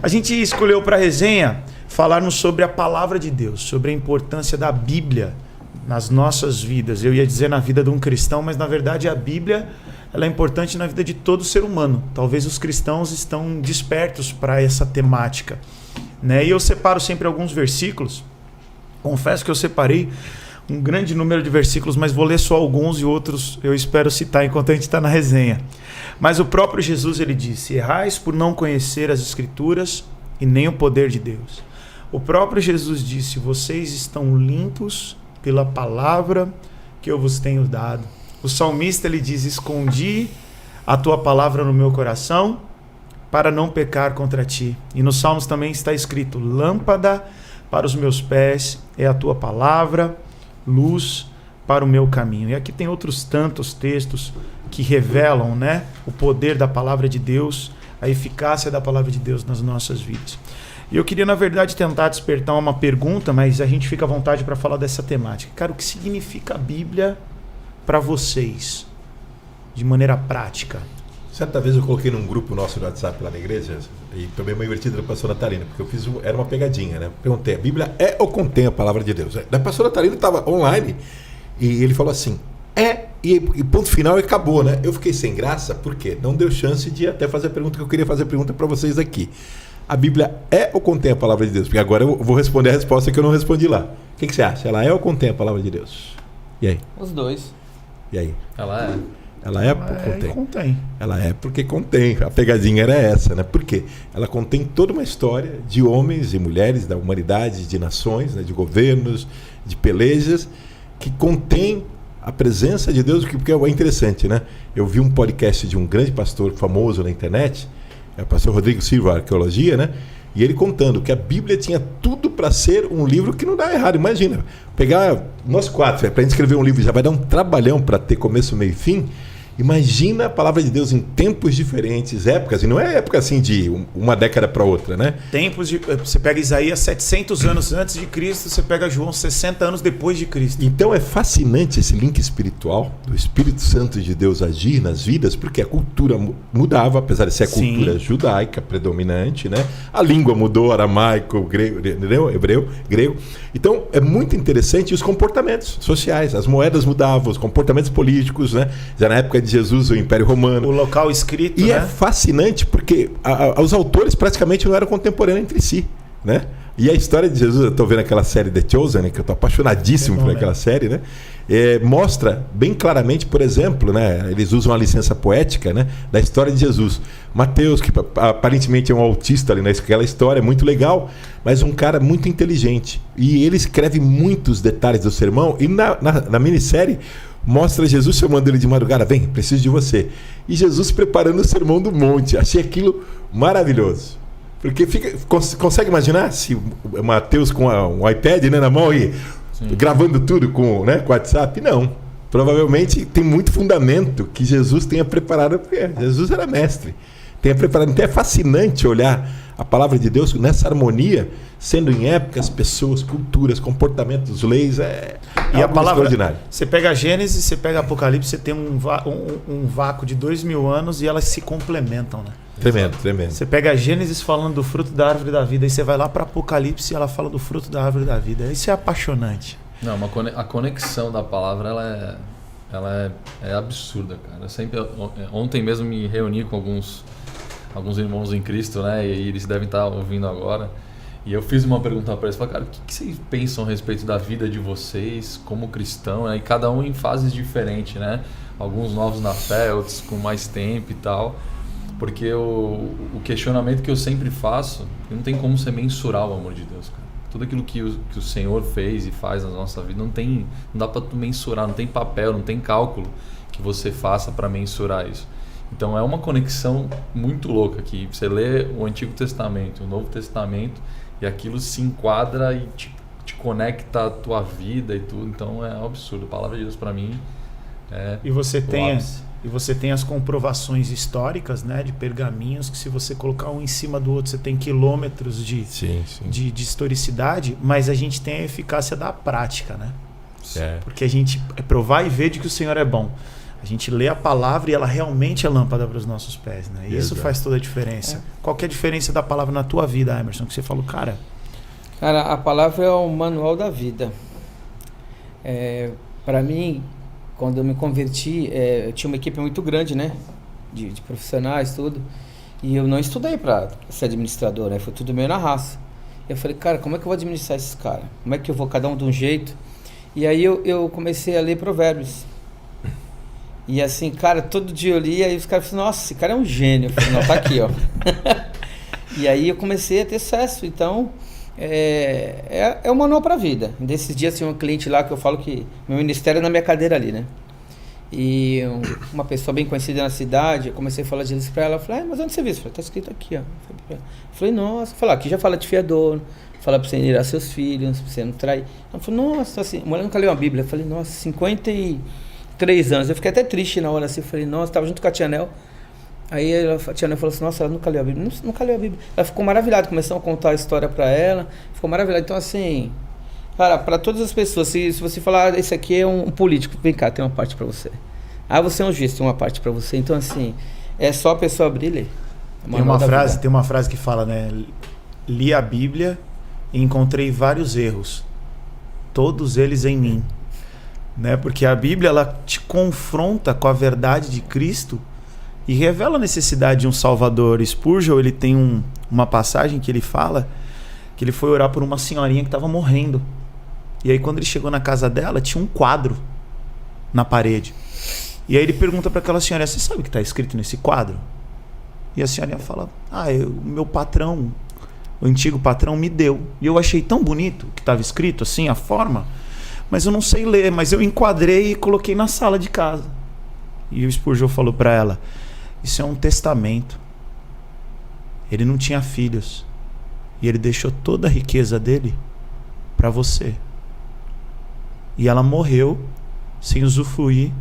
A gente escolheu para a resenha falarmos sobre a palavra de Deus, sobre a importância da Bíblia nas nossas vidas. Eu ia dizer na vida de um cristão, mas na verdade a Bíblia ela é importante na vida de todo ser humano. Talvez os cristãos estão despertos para essa temática, né? E eu separo sempre alguns versículos. Confesso que eu separei um grande número de versículos, mas vou ler só alguns e outros eu espero citar enquanto a gente está na resenha. Mas o próprio Jesus ele disse: errais por não conhecer as Escrituras e nem o poder de Deus. O próprio Jesus disse: vocês estão limpos pela palavra que eu vos tenho dado. O salmista ele diz: escondi a tua palavra no meu coração para não pecar contra ti. E nos Salmos também está escrito: lâmpada para os meus pés é a tua palavra, luz para o meu caminho. E aqui tem outros tantos textos que revelam, né, o poder da palavra de Deus, a eficácia da palavra de Deus nas nossas vidas. E eu queria, na verdade, tentar despertar uma pergunta, mas a gente fica à vontade para falar dessa temática. Cara, o que significa a Bíblia para vocês, de maneira prática? Certa vez eu coloquei num grupo nosso no WhatsApp lá na igreja, e também uma invertida da pastora Natalina, porque eu fiz era uma pegadinha, né? Perguntei: a Bíblia é ou contém a palavra de Deus? A pastora Natalina estava online e ele falou assim: e ponto final, e acabou, né? Eu fiquei sem graça, porque não deu chance de até fazer a pergunta que eu queria fazer para vocês aqui. A Bíblia é ou contém a palavra de Deus? Porque agora eu vou responder a resposta que eu não respondi lá. O que você acha? Ela é ou contém a palavra de Deus? E aí? Os dois. E aí? Ela é. Ela é porque contém. Ela é porque contém. A pegadinha era essa, né? Por quê? Ela contém toda uma história de homens e mulheres da humanidade, de nações, né? De governos, de pelejas, que contém a presença de Deus, porque é interessante, né? Eu vi um podcast de um grande pastor famoso na internet, é o pastor Rodrigo Silva, Arqueologia, né? E ele contando que a Bíblia tinha tudo para ser um livro que não dá errado. Imagina, pegar nós quatro, para a gente escrever um livro já vai dar um trabalhão para ter começo, meio e fim. Imagina a palavra de Deus em tempos diferentes, épocas, e não é época assim de uma década para outra, né? Tempos de, você pega Isaías 700 anos antes de Cristo, você pega João 60 anos depois de Cristo. Então é fascinante esse link espiritual do Espírito Santo de Deus agir nas vidas, porque a cultura mudava, apesar de ser a cultura judaica predominante, né? A língua mudou, aramaico, grego, hebreu, grego. Então é muito interessante os comportamentos sociais, as moedas mudavam, os comportamentos políticos, né? Já na época de Jesus, o Império Romano. O local escrito, e né? é fascinante porque os autores praticamente não eram contemporâneos entre si, né? E a história de Jesus, eu estou vendo aquela série The Chosen, né, que eu estou apaixonadíssimo por aquela série, né? Mostra bem claramente, por exemplo, né, eles usam a licença poética, né, da história de Jesus. Mateus, que aparentemente é um autista ali naquela história, muito legal, mas um cara muito inteligente. E ele escreve muitos detalhes do sermão, e na minissérie mostra Jesus chamando ele de madrugada: vem, preciso de você. E Jesus preparando o sermão do monte. Achei aquilo maravilhoso. Porque consegue imaginar se o Mateus com um iPad, né, na mão e gravando tudo com WhatsApp? Não. Provavelmente tem muito fundamento que Jesus tenha preparado, porque Jesus era mestre. Tenha preparado. Então é fascinante olhar a palavra de Deus nessa harmonia, sendo em épocas, pessoas, culturas, comportamentos, leis, e a palavra extraordinário. Você pega Gênesis, você pega Apocalipse, você tem um vácuo de 2000 anos e elas se complementam, né? Tremendo, tremendo. Você pega Gênesis falando do fruto da árvore da vida, e você vai lá para Apocalipse e ela fala do fruto da árvore da vida. Isso é apaixonante. Não, a conexão da palavra ela é absurda, cara. Ontem mesmo me reuni com alguns irmãos em Cristo, né? E eles devem estar ouvindo agora. E eu fiz uma pergunta para eles, falei: cara, o que vocês pensam a respeito da vida de vocês como cristão, né? E cada um em fases diferentes, né? Alguns novos na fé, outros com mais tempo e tal. Porque o questionamento que eu sempre faço, não tem como você mensurar o amor de Deus, cara. Tudo aquilo que o Senhor fez e faz na nossa vida, não dá para tu mensurar, não tem papel, não tem cálculo que você faça para mensurar isso. Então é uma conexão muito louca que você lê o Antigo Testamento, o Novo Testamento, e aquilo se enquadra e te conecta à tua vida e tudo. Então é um absurdo. A palavra de Deus para mim é e você tem as comprovações históricas, né, de pergaminhos, que se você colocar um em cima do outro, você tem quilômetros de historicidade, mas a gente tem a eficácia da prática, né? É. Porque a gente é provar e ver de que o Senhor é bom. A gente lê a palavra e ela realmente é lâmpada para os nossos pés, né? Isso Exato. faz toda a diferença. Qual que é a diferença da palavra na tua vida, Emerson? Que você falou, cara... Cara, a palavra é o manual da vida. Para mim, quando eu me converti, eu tinha uma equipe muito grande, né? De profissionais, tudo. E eu não estudei para ser administrador, né? Foi tudo meio na raça. Eu falei, cara, como é que eu vou administrar esses caras? Como é que eu vou, cada um de um jeito? E aí eu comecei a ler Provérbios. E assim, cara, todo dia eu li, aí os caras falaram, nossa, esse cara é um gênio. Eu falei, não, tá aqui, ó. E aí eu comecei a ter sucesso. Então, é o manual para a vida. Desses dias tinha um cliente lá que eu falo que meu ministério é na minha cadeira ali, né? E uma pessoa bem conhecida na cidade, eu comecei a falar de Jesus para ela. Eu falei, mas onde você viu? Eu falei, tá escrito aqui, ó. Eu falei, nossa. Eu falei, aqui já fala de fiador, fala para você irar seus filhos, para você não trair. Ela falou, nossa, assim, a mulher nunca leu uma Bíblia. Eu falei, nossa, 53 anos. Eu fiquei até triste na hora assim. Eu falei, nossa, tava junto com a Tia Nel. Aí a Tia Nel falou assim, nossa, ela nunca leu a Bíblia. Nunca leu a Bíblia. Ela ficou maravilhada, começou a contar a história para ela. Ficou maravilhada. Então, assim, cara, para todas as pessoas, se você falar, esse aqui é um político, vem cá, tem uma parte para você. Ah, você é um juiz, tem uma parte para você. Então, assim, é só a pessoa abrir e ler. Tem uma frase que fala, né? Li a Bíblia e encontrei vários erros, todos eles em mim, né? Porque a Bíblia, ela te confronta com a verdade de Cristo e revela a necessidade de um Salvador. Spurgeon, ele tem uma passagem que ele fala que ele foi orar por uma senhorinha que estava morrendo. E aí quando ele chegou na casa dela, tinha um quadro na parede. E aí ele pergunta para aquela senhora, você sabe o que está escrito nesse quadro? E a senhorinha fala, o meu patrão, o antigo patrão me deu. E eu achei tão bonito o que estava escrito, assim, a forma, mas eu não sei ler, mas eu enquadrei e coloquei na sala de casa. E o Spurgeon falou para ela, isso é um testamento. Ele não tinha filhos. E ele deixou toda a riqueza dele para você. E ela morreu sem usufruir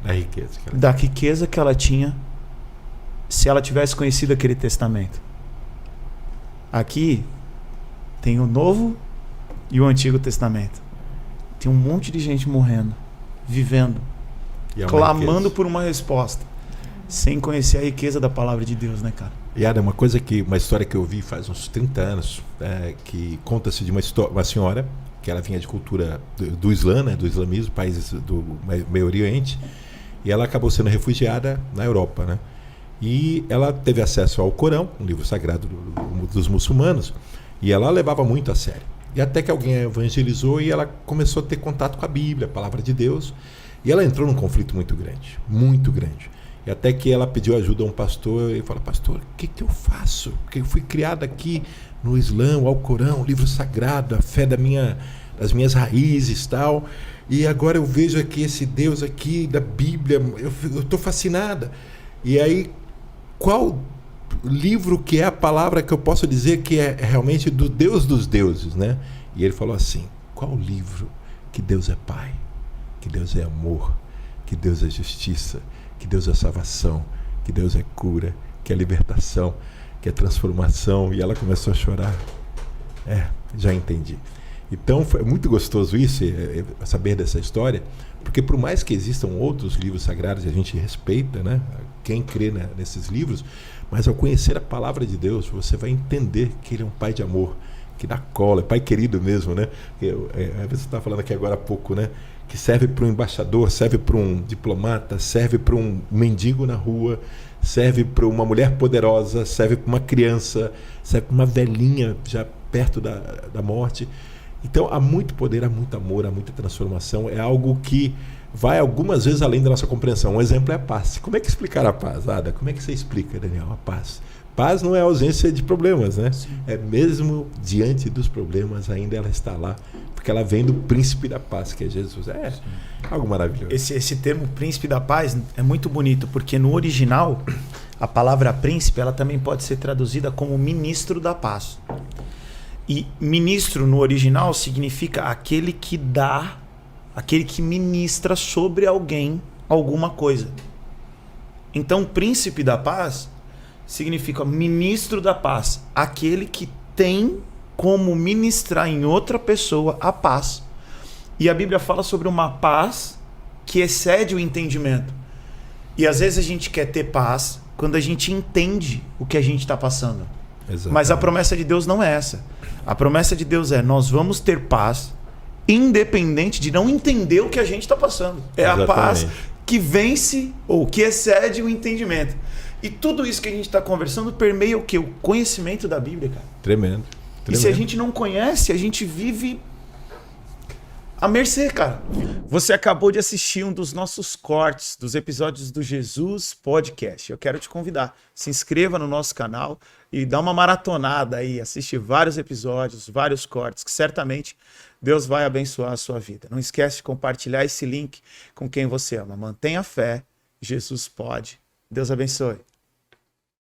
da riqueza que ela tinha se ela tivesse conhecido aquele testamento. Aqui tem o Novo e o Antigo Testamento. Tem um monte de gente morrendo, vivendo, clamando por uma resposta, sem conhecer a riqueza da palavra de Deus, né, cara? E Adam, uma história que eu vi faz uns 30 anos, que conta-se de uma senhora, que ela vinha de cultura do Islã, né, do islamismo, países do Meio Oriente, e ela acabou sendo refugiada na Europa, né? E ela teve acesso ao Corão, um livro sagrado dos muçulmanos, e ela levava muito a sério. E até que alguém a evangelizou e ela começou a ter contato com a Bíblia, a palavra de Deus, e ela entrou num conflito muito grande, muito grande. E até que ela pediu ajuda a um pastor e falou, pastor, o que eu faço? Porque eu fui criada aqui no Islã, ao Corão, livro sagrado, a fé das minhas raízes e tal, e agora eu vejo aqui esse Deus aqui da Bíblia, eu estou fascinada. E aí, qual livro que é a palavra que eu posso dizer que é realmente do Deus dos deuses, né? E ele falou assim, qual livro que Deus é Pai, que Deus é amor, que Deus é justiça, que Deus é salvação, que Deus é cura, que é libertação, que é transformação. E ela começou a chorar. Já entendi. Então foi muito gostoso isso, saber dessa história, porque por mais que existam outros livros sagrados, e a gente respeita, né, quem crê nesses livros, mas ao conhecer a palavra de Deus, você vai entender que Ele é um Pai de amor, que dá cola, é Pai querido mesmo, né? Você está falando aqui agora há pouco, né? Que serve para um embaixador, serve para um diplomata, serve para um mendigo na rua, serve para uma mulher poderosa, serve para uma criança, serve para uma velhinha já perto da morte. Então há muito poder, há muito amor, há muita transformação. É algo que vai algumas vezes além da nossa compreensão. Um exemplo é a paz. Como é que explicar a paz, Ada? Como é que você explica, Daniel, a paz? Paz não é ausência de problemas, né? Sim. É mesmo diante dos problemas, ainda ela está lá, porque ela vem do príncipe da paz, que é Jesus. Sim. Algo maravilhoso. Esse termo príncipe da paz é muito bonito, porque no original, a palavra príncipe, ela também pode ser traduzida como ministro da paz. E ministro no original significa aquele que dá, aquele que ministra sobre alguém alguma coisa. Então, príncipe da paz significa ministro da paz, aquele que tem como ministrar em outra pessoa a paz. E a Bíblia fala sobre uma paz que excede o entendimento. E às vezes a gente quer ter paz quando a gente entende o que a gente está passando. Exatamente. Mas a promessa de Deus não é essa. A promessa de Deus é: nós vamos ter paz independente de não entender o que a gente está passando. É a paz que vence ou que excede o entendimento. E tudo isso que a gente está conversando permeia o quê? O conhecimento da Bíblia, cara. Tremendo. E se a gente não conhece, a gente vive à mercê, cara. Você acabou de assistir um dos nossos cortes dos episódios do Jesus Podcast. Eu quero te convidar. Se inscreva no nosso canal e dá uma maratonada aí. Assiste vários episódios, vários cortes, que certamente Deus vai abençoar a sua vida. Não esquece de compartilhar esse link com quem você ama. Mantenha a fé. Jesus pode. Deus abençoe.